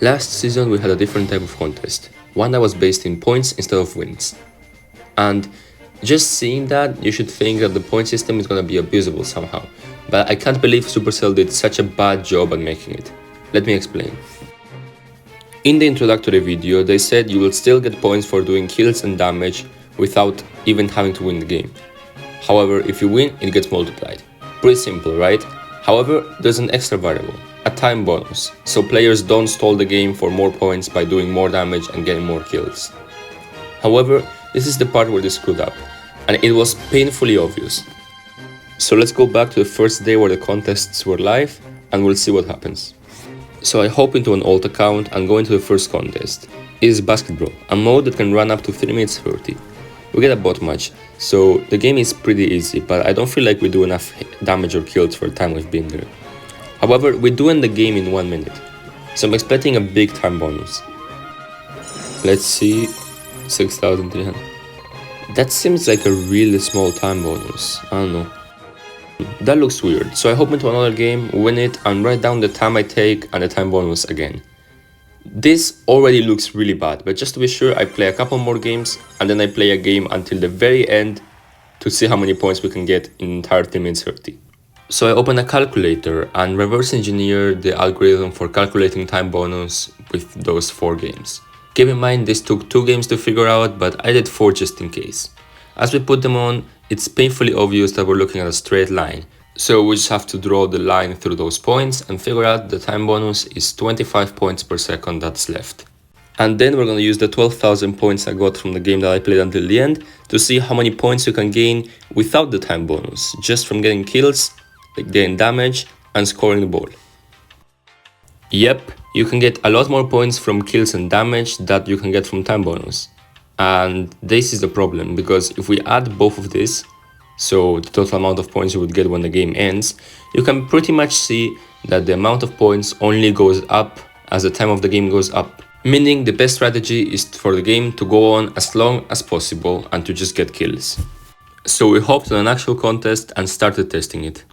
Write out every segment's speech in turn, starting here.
Last season we had a different type of contest, one that was based in points instead of wins. And just seeing that, you should think that the point system is gonna be abusable somehow. But I can't believe Supercell did such a bad job at making it. Let me explain. In the introductory video, they said you will still get points for doing kills and damage without even having to win the game. However, if you win, it gets multiplied. Pretty simple, right? However, there's an extra variable, a time bonus, so players don't stall the game for more points by doing more damage and getting more kills. However, this is the part where they screwed up, and it was painfully obvious. So let's go back to the first day where the contests were live, and we'll see what happens. So I hop into an alt account and go into the first contest. It is Basketball, a mode that can run up to 3 minutes 30. We get a bot match, so the game is pretty easy, but I don't feel like we do enough damage or kills for the time we've been there. However, we do end the game in 1 minute, so I'm expecting a big time bonus. Let's see, 6,300. That seems like a really small time bonus, I don't know. That looks weird, so I hop into another game, win it, and write down the time I take and the time bonus again. This already looks really bad, but just to be sure, I play a couple more games, and then I play a game until the very end to see how many points we can get in entire 3 minutes 30. So I open a calculator and reverse engineer the algorithm for calculating time bonus with those 4 games. Keep in mind this took 2 games to figure out, but I did 4 just in case. As we put them on, it's painfully obvious that we're looking at a straight line, so we just have to draw the line through those points and figure out the time bonus is 25 points per second that's left. And then we're going to use the 12,000 points I got from the game that I played until the end to see how many points you can gain without the time bonus, just from getting kills, getting damage, and scoring the ball. Yep, you can get a lot more points from kills and damage that you can get from time bonus. And this is the problem, because if we add both of this, so the total amount of points you would get when the game ends, you can pretty much see that the amount of points only goes up as the time of the game goes up. Meaning the best strategy is for the game to go on as long as possible and to just get kills. So we hopped on an actual contest and started testing it.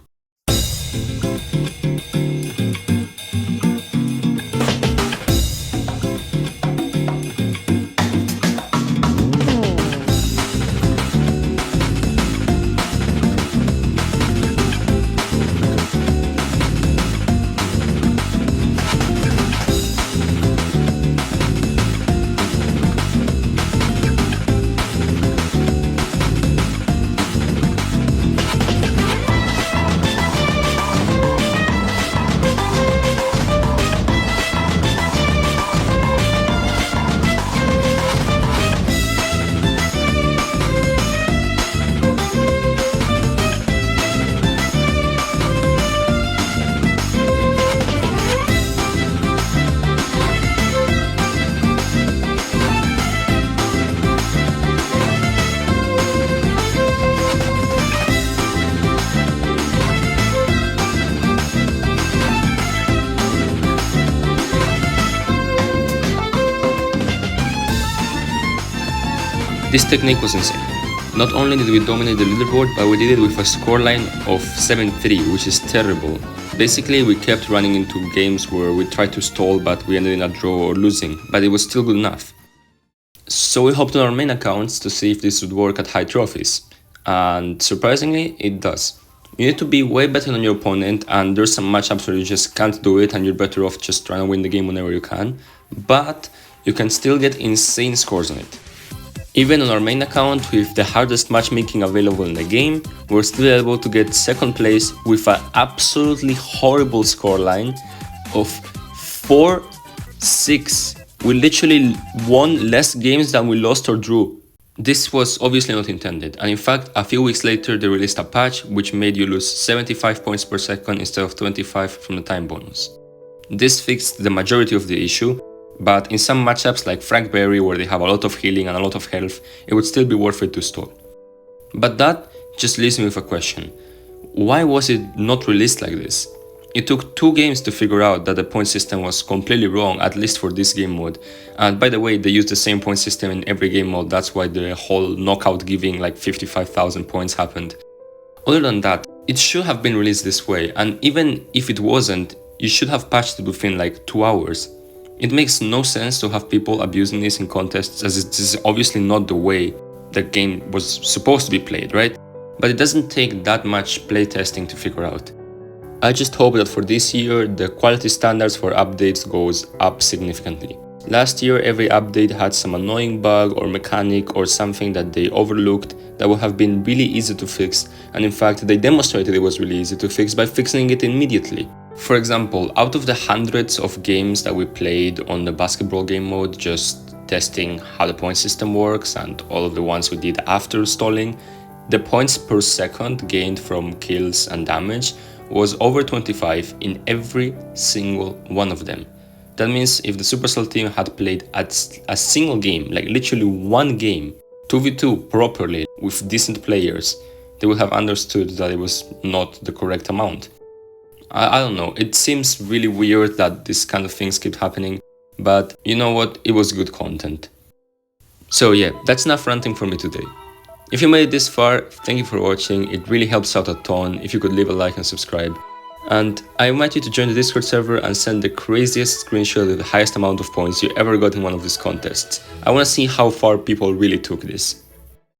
This technique was insane. Not only did we dominate the leaderboard, but we did it with a scoreline of 7-3, which is terrible. Basically, we kept running into games where we tried to stall, but we ended in a draw or losing, but it was still good enough. So we hopped on our main accounts to see if this would work at high trophies, and surprisingly, it does. You need to be way better than your opponent, and there's some matchups where you just can't do it and you're better off just trying to win the game whenever you can, but you can still get insane scores on it. Even on our main account, with the hardest matchmaking available in the game, we're still able to get second place with an absolutely horrible scoreline of 4-6. We literally won less games than we lost or drew. This was obviously not intended, and in fact, a few weeks later they released a patch which made you lose 75 points per second instead of 25 from the time bonus. This fixed the majority of the issue, but in some matchups like Frank Berry, where they have a lot of healing and a lot of health, it would still be worth it to stall. But that just leaves me with a question. Why was it not released like this? It took 2 games to figure out that the point system was completely wrong, at least for this game mode. And by the way, they use the same point system in every game mode, that's why the whole knockout giving like 55,000 points happened. Other than that, it should have been released this way, and even if it wasn't, you should have patched it within like 2 hours. It makes no sense to have people abusing this in contests, as this is obviously not the way the game was supposed to be played, right? But it doesn't take that much playtesting to figure out. I just hope that for this year, the quality standards for updates goes up significantly. Last year, every update had some annoying bug or mechanic or something that they overlooked that would have been really easy to fix, and in fact, they demonstrated it was really easy to fix by fixing it immediately. For example, out of the hundreds of games that we played on the basketball game mode, just testing how the point system works and all of the ones we did after stalling, the points per second gained from kills and damage was over 25 in every single one of them. That means if the Supercell team had played a single game, like literally one game, 2v2 properly with decent players, they would have understood that it was not the correct amount. I don't know, it seems really weird that this kind of things keep happening, but you know what, it was good content. So yeah, that's enough ranting for me today. If you made it this far, thank you for watching, it really helps out a ton if you could leave a like and subscribe. And I invite you to join the Discord server and send the craziest screenshot with the highest amount of points you ever got in one of these contests. I want to see how far people really took this.